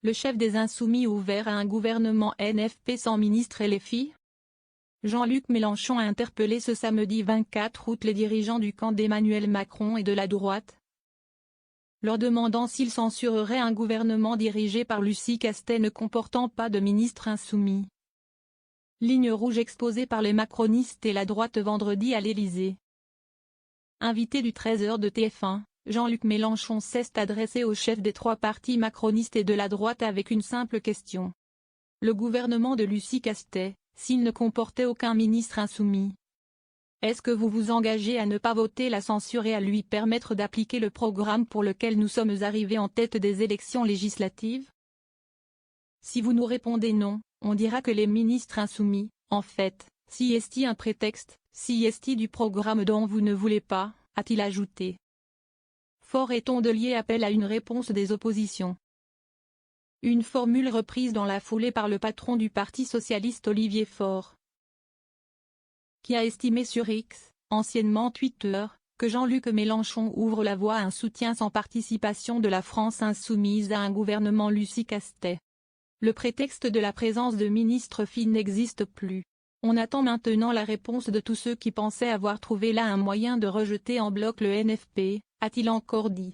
Le chef des Insoumis ouvert à un gouvernement NFP sans ministre LFI. Jean-Luc Mélenchon a interpellé ce samedi 24 août les dirigeants du camp d'Emmanuel Macron et de la droite, leur demandant s'ils censureraient un gouvernement dirigé par Lucie Castet ne comportant pas de ministre insoumis. Ligne rouge exposée par les macronistes et la droite vendredi à l'Élysée. Invité du 13h de TF1, Jean-Luc Mélenchon s'est adressé au chef des trois partis macronistes et de la droite avec une simple question. Le gouvernement de Lucie Castet, s'il ne comportait aucun ministre insoumis, est-ce que vous vous engagez à ne pas voter la censure et à lui permettre d'appliquer le programme pour lequel nous sommes arrivés en tête des élections législatives? Si vous nous répondez non, on dira que les ministres insoumis, en fait, s'y est un prétexte, s'y est du programme dont vous ne voulez pas, a-t-il ajouté. Faure et Tondelier appellent à une réponse des oppositions. Une formule reprise dans la foulée par le patron du Parti socialiste Olivier Faure, qui a estimé sur X, anciennement Twitter, que Jean-Luc Mélenchon ouvre la voie à un soutien sans participation de la France insoumise à un gouvernement Lucie Castet. Le prétexte de la présence de ministres filles n'existe plus. On attend maintenant la réponse de tous ceux qui pensaient avoir trouvé là un moyen de rejeter en bloc le NFP, a-t-il encore dit.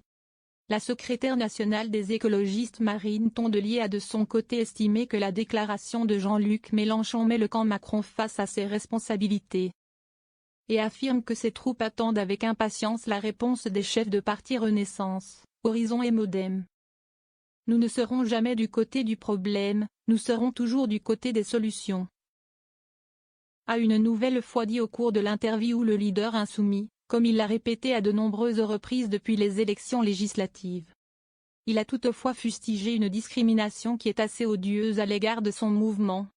La secrétaire nationale des écologistes Marine Tondelier a de son côté estimé que la déclaration de Jean-Luc Mélenchon met le camp Macron face à ses responsabilités, et affirme que ses troupes attendent avec impatience la réponse des chefs de parti Renaissance, Horizon et Modem. Nous ne serons jamais du côté du problème, nous serons toujours du côté des solutions, a une nouvelle fois dit au cours de l'interview le leader insoumis, comme il l'a répété à de nombreuses reprises depuis les élections législatives. Il a toutefois fustigé une discrimination qui est assez odieuse à l'égard de son mouvement.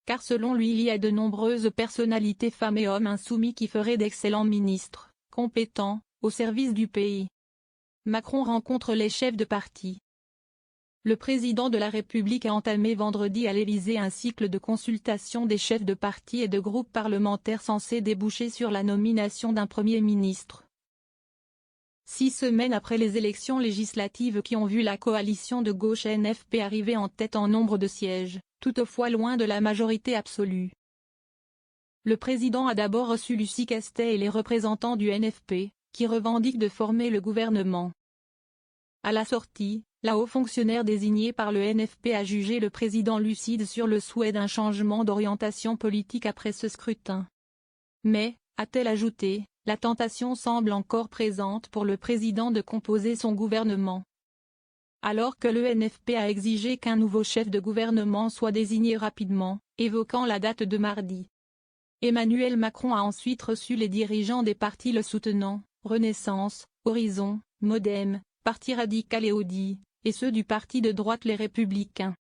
Car selon lui il y a de nombreuses personnalités femmes et hommes insoumis qui feraient d'excellents ministres, compétents, au service du pays. Macron rencontre les chefs de parti. Le président de la République a entamé vendredi à l'Élysée un cycle de consultation des chefs de parti et de groupes parlementaires censé déboucher sur la nomination d'un Premier ministre. 6 semaines après les élections législatives qui ont vu la coalition de gauche NFP arriver en tête en nombre de sièges, toutefois loin de la majorité absolue. Le président a d'abord reçu Lucie Castet et les représentants du NFP, qui revendiquent de former le gouvernement. À la sortie, la haut fonctionnaire désignée par le NFP a jugé le président lucide sur le souhait d'un changement d'orientation politique après ce scrutin. Mais, a-t-elle ajouté, la tentation semble encore présente pour le président de composer son gouvernement. Alors que le NFP a exigé qu'un nouveau chef de gouvernement soit désigné rapidement, évoquant la date de mardi. Emmanuel Macron a ensuite reçu les dirigeants des partis le soutenant, Renaissance, Horizon, Modem, Parti radical et Audi, et ceux du parti de droite Les Républicains.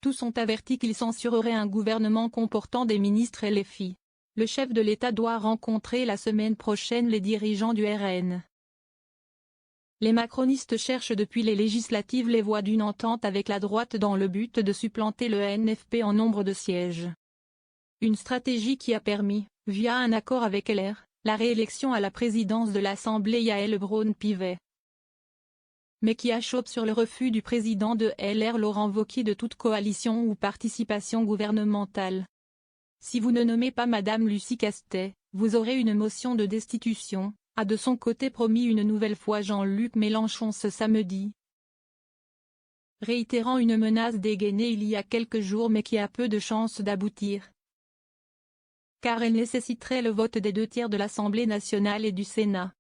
Tous ont averti qu'ils censureraient un gouvernement comportant des ministres LFI. Le chef de l'État doit rencontrer la semaine prochaine les dirigeants du RN. Les macronistes cherchent depuis les législatives les voies d'une entente avec la droite dans le but de supplanter le NFP en nombre de sièges. Une stratégie qui a permis, via un accord avec LR, la réélection à la présidence de l'Assemblée Yaël Braun-Pivet, mais qui achoppe sur le refus du président de LR Laurent Wauquiez de toute coalition ou participation gouvernementale. Si vous ne nommez pas Madame Lucie Castet, vous aurez une motion de destitution, a de son côté promis une nouvelle fois Jean-Luc Mélenchon ce samedi, réitérant une menace dégainée il y a quelques jours mais qui a peu de chances d'aboutir, car elle nécessiterait le vote des 2 tiers de l'Assemblée nationale et du Sénat.